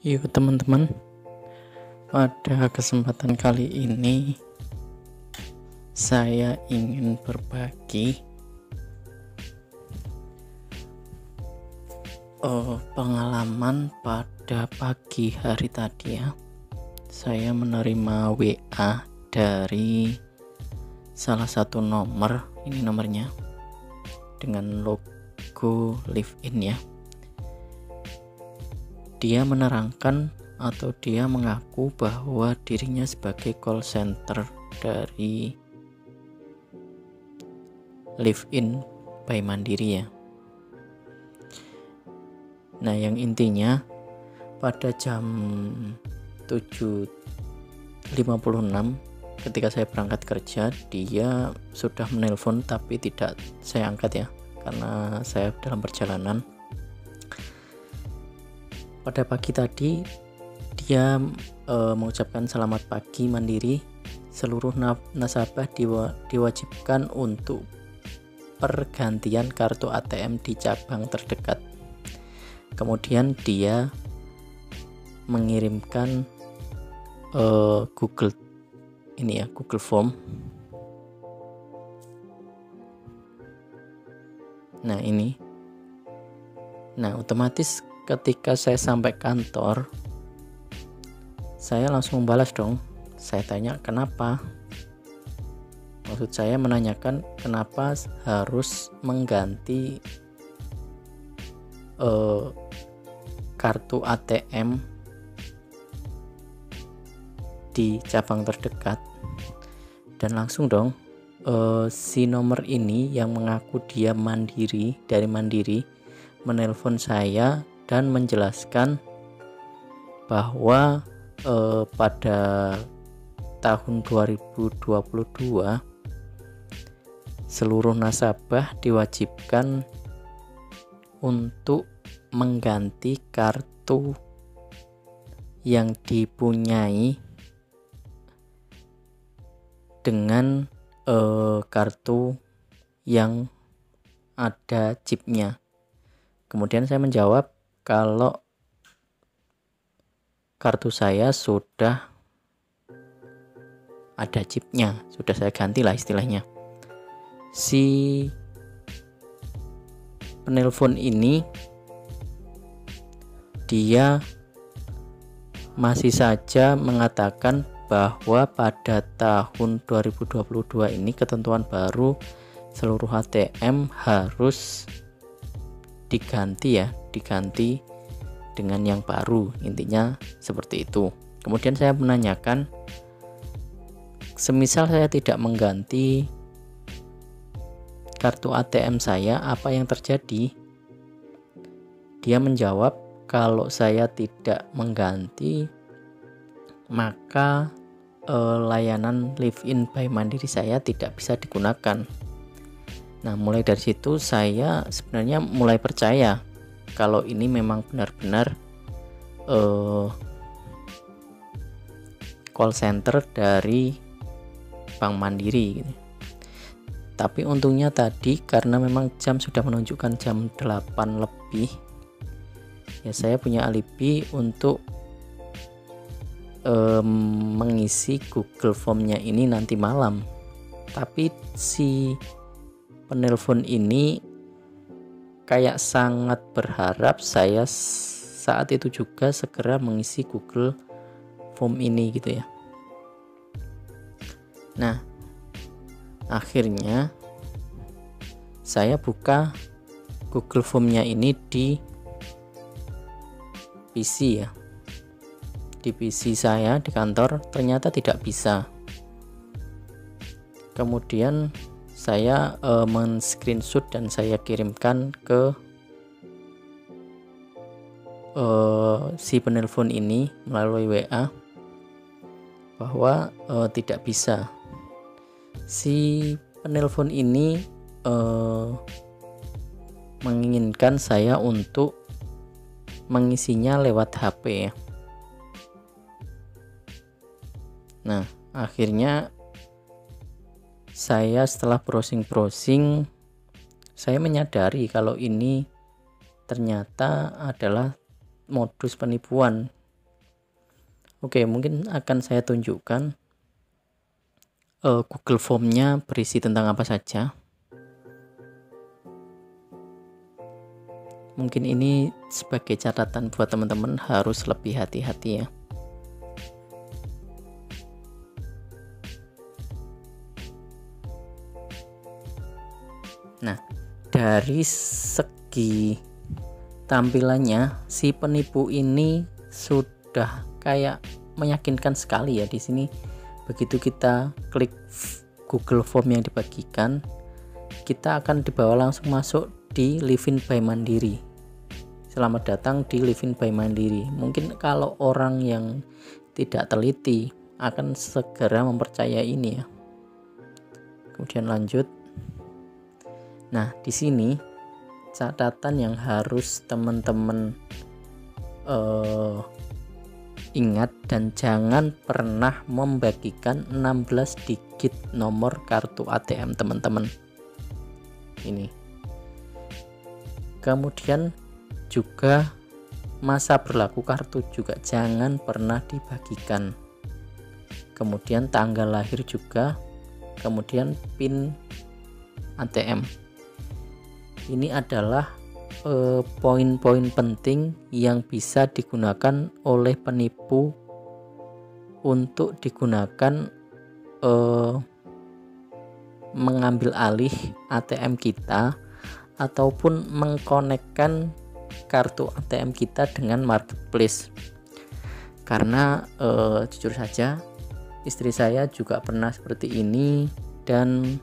Yuk teman-teman, pada kesempatan kali ini saya ingin berbagi pengalaman pada pagi hari tadi ya. Saya menerima WA dari salah satu nomor, ini nomornya dengan logo live in ya. Dia menerangkan atau dia mengaku bahwa dirinya sebagai call center dari Live In by Mandiri ya. Nah, yang intinya pada jam 7.56 ketika saya berangkat kerja, dia sudah menelpon tapi tidak saya angkat ya, karena saya dalam perjalanan. Pada pagi tadi dia mengucapkan selamat pagi Mandiri, seluruh nasabah diwajibkan untuk pergantian kartu ATM di cabang terdekat. Kemudian dia mengirimkan Google Form. Nah ini, otomatis ketika saya sampai kantor, saya langsung balas dong. Saya tanya kenapa. Maksud saya menanyakan kenapa harus mengganti kartu ATM di cabang terdekat. Dan langsung dong si nomor ini yang mengaku dia dari Mandiri menelpon saya dan menjelaskan bahwa pada tahun 2022 seluruh nasabah diwajibkan untuk mengganti kartu yang dipunyai dengan kartu yang ada chipnya. Kemudian saya menjawab kalau kartu saya sudah ada chipnya, sudah saya ganti lah istilahnya. Si penelpon ini dia masih saja mengatakan bahwa pada tahun 2022 ini ketentuan baru seluruh ATM harus diganti dengan yang baru, intinya seperti itu. Kemudian saya menanyakan, semisal saya tidak mengganti kartu ATM saya, apa yang terjadi? Dia menjawab kalau saya tidak mengganti, maka layanan Live In by Mandiri saya tidak bisa digunakan. Nah, mulai dari situ saya sebenarnya mulai percaya kalau ini memang benar-benar call center dari Bank Mandiri gitu. Tapi untungnya tadi karena memang jam sudah menunjukkan jam 8 lebih ya, saya punya alibi untuk mengisi Google Form-nya ini nanti malam. Tapi si penelpon ini kayak sangat berharap saya saat itu juga segera mengisi Google Form ini gitu ya. Nah, akhirnya saya buka Google Form-nya ini di PC ya. Di PC saya di kantor ternyata tidak bisa. Kemudian saya men-screenshot dan saya kirimkan ke si penelpon ini melalui WA bahwa tidak bisa. Si penelpon ini menginginkan saya untuk mengisinya lewat HP ya. Nah, akhirnya saya setelah browsing saya menyadari kalau ini ternyata adalah modus penipuan Oke, mungkin akan saya tunjukkan Google Form-nya berisi tentang apa saja. Mungkin ini sebagai catatan buat teman-teman, harus lebih hati-hati ya. Nah, dari segi tampilannya, si penipu ini sudah kayak meyakinkan sekali ya di sini. Begitu kita klik Google Form yang dibagikan, kita akan dibawa langsung masuk di Livin by Mandiri. Selamat datang di Livin by Mandiri. Mungkin kalau orang yang tidak teliti akan segera mempercayai ini ya. Kemudian lanjut. Nah, di sini catatan yang harus teman-teman ingat dan jangan pernah membagikan 16 digit nomor kartu ATM teman-teman. Ini. Kemudian juga masa berlaku kartu juga jangan pernah dibagikan. Kemudian tanggal lahir juga, kemudian PIN ATM. Ini adalah poin-poin penting yang bisa digunakan oleh penipu untuk digunakan mengambil alih ATM kita ataupun mengkonekkan kartu ATM kita dengan marketplace. Karena jujur saja istri saya juga pernah seperti ini, dan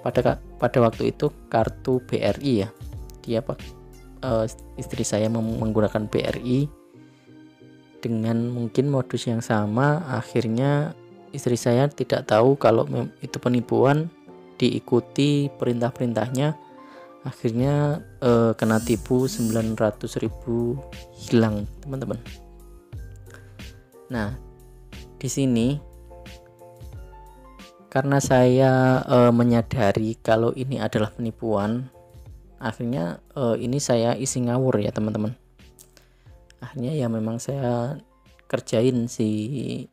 pada waktu itu kartu BRI ya, dia istri saya menggunakan BRI dengan mungkin modus yang sama. Akhirnya istri saya tidak tahu kalau itu penipuan, diikuti perintah-perintahnya, akhirnya kena tipu 900.000 hilang teman-teman. Nah, di sini karena saya menyadari kalau ini adalah penipuan, akhirnya ini saya isi ngawur ya teman-teman. Akhirnya ya memang saya kerjain si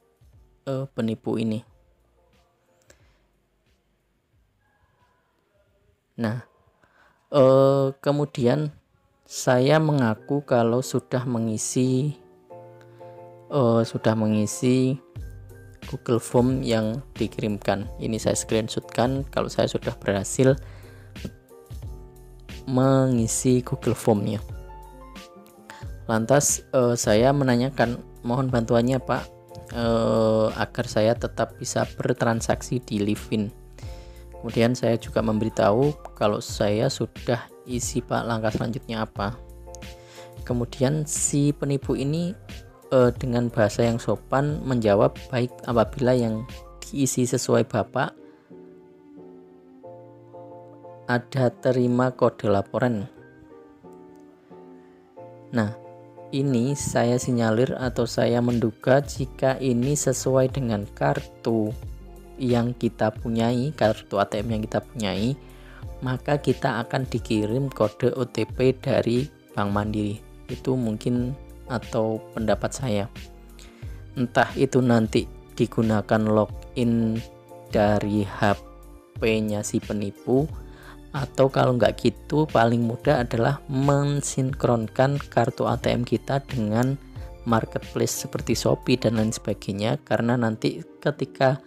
penipu ini. Nah, kemudian saya mengaku kalau sudah mengisi Google Form yang dikirimkan. Ini saya screenshotkan kalau saya sudah berhasil mengisi Google Form-nya. Lantas saya menanyakan, mohon bantuannya Pak, agar saya tetap bisa bertransaksi di Livin. Kemudian saya juga memberitahu kalau saya sudah isi Pak, langkah selanjutnya apa. Kemudian si penipu ini dengan bahasa yang sopan menjawab, baik apabila yang diisi sesuai Bapak, ada terima kode laporan. Nah, ini saya sinyalir atau saya menduga jika ini sesuai dengan kartu yang kita punyai, kartu ATM yang kita punyai, maka kita akan dikirim kode OTP dari Bank Mandiri. Itu mungkin atau pendapat saya. Entah itu nanti digunakan login dari HP-nya si penipu, atau kalau nggak gitu paling mudah adalah mensinkronkan kartu ATM kita dengan marketplace seperti Shopee dan lain sebagainya. Karena nanti ketika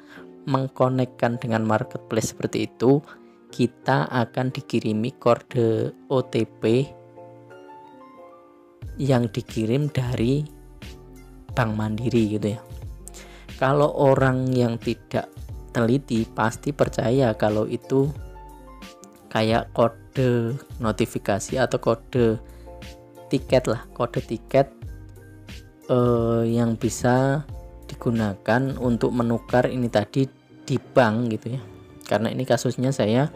mengkonekkan dengan marketplace seperti itu, kita akan dikirimi kode OTP yang dikirim dari Bank Mandiri gitu ya. Kalau orang yang tidak teliti pasti percaya kalau itu kayak kode notifikasi atau kode tiket lah, kode tiket yang bisa digunakan untuk menukar ini tadi di bank gitu ya. Karena ini kasusnya saya,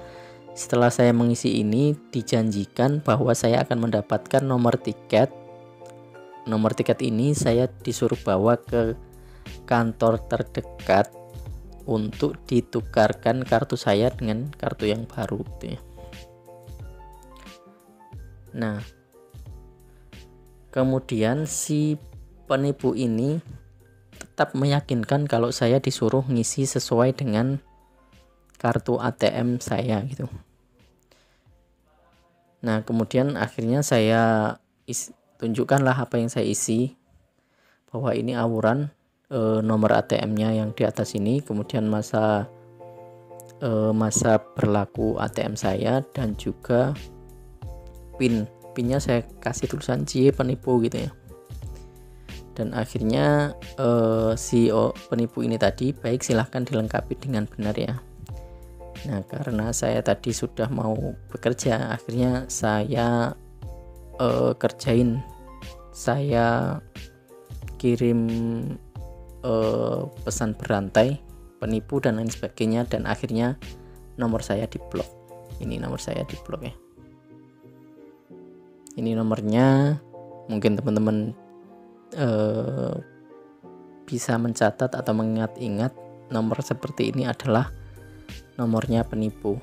setelah saya mengisi ini dijanjikan bahwa saya akan mendapatkan nomor tiket. Nomor tiket ini saya disuruh bawa ke kantor terdekat untuk ditukarkan kartu saya dengan kartu yang baru gitu ya. Nah, kemudian si penipu ini tetap meyakinkan kalau saya disuruh ngisi sesuai dengan kartu ATM saya gitu. Nah, kemudian akhirnya saya tunjukkanlah apa yang saya isi, bahwa ini awuran nomor ATM-nya yang di atas ini, kemudian masa berlaku ATM saya, dan juga PIN-nya saya kasih tulisan C penipu gitu ya. Dan akhirnya si penipu ini tadi, baik silahkan dilengkapi dengan benar ya. Nah, karena saya tadi sudah mau bekerja, akhirnya saya kerjain, saya kirim pesan berantai, penipu dan lain sebagainya, dan akhirnya nomor saya diblok. Ini nomor saya diblok ya. Ini nomornya, mungkin teman-teman bisa mencatat atau mengingat-ingat, nomor seperti ini adalah nomornya penipu.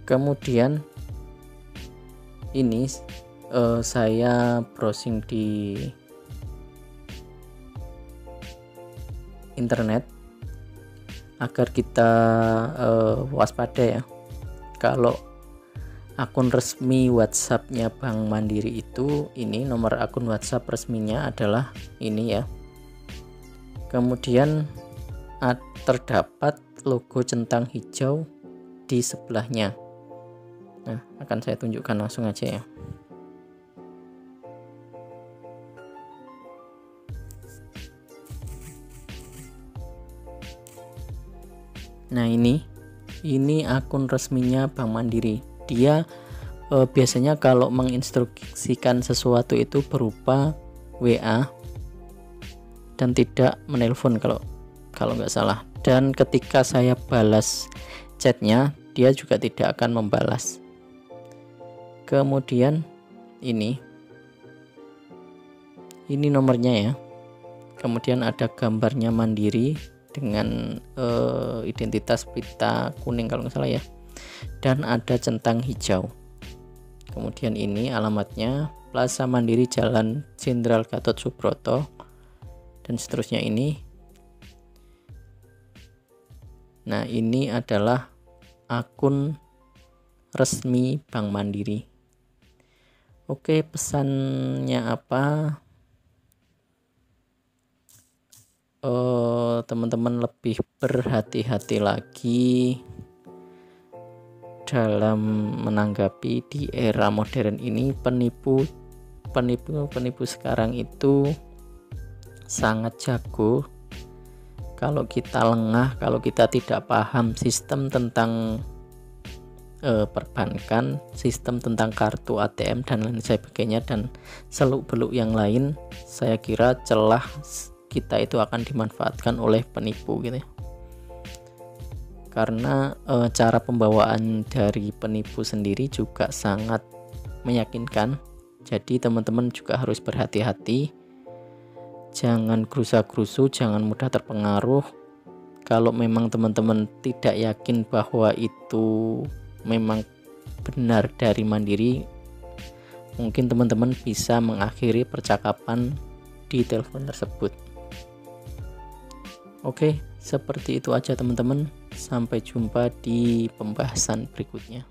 Kemudian ini saya browsing di internet agar kita waspada ya. Kalau akun resmi WhatsApp-nya Bank Mandiri itu, ini nomor akun WhatsApp resminya adalah ini ya. Kemudian terdapat logo centang hijau di sebelahnya. Nah, akan saya tunjukkan langsung aja ya. Nah, ini akun resminya Bank Mandiri. Dia biasanya kalau menginstruksikan sesuatu itu berupa WA dan tidak menelpon kalau nggak salah. Dan ketika saya balas chatnya, dia juga tidak akan membalas. Kemudian ini nomornya ya. Kemudian ada gambarnya Mandiri dengan identitas pita kuning kalau nggak salah ya, dan ada centang hijau. Kemudian ini alamatnya Plaza Mandiri, Jalan Jenderal Gatot Subroto, dan seterusnya ini. Nah, ini adalah akun resmi Bank Mandiri. Oke, pesannya apa? Teman-teman lebih berhati-hati lagi dalam menanggapi di era modern ini. Penipu sekarang itu sangat jago. Kalau kita lengah, kalau kita tidak paham sistem tentang perbankan, sistem tentang kartu ATM dan lain sebagainya, dan seluk-beluk yang lain, saya kira celah kita itu akan dimanfaatkan oleh penipu gitu ya. Karena cara pembawaan dari penipu sendiri juga sangat meyakinkan. Jadi teman-teman juga harus berhati-hati, jangan gerusa-gerusu, jangan mudah terpengaruh. Kalau memang teman-teman tidak yakin bahwa itu memang benar dari Mandiri, mungkin teman-teman bisa mengakhiri percakapan di telepon tersebut. Oke, seperti itu aja teman-teman. Sampai jumpa di pembahasan berikutnya.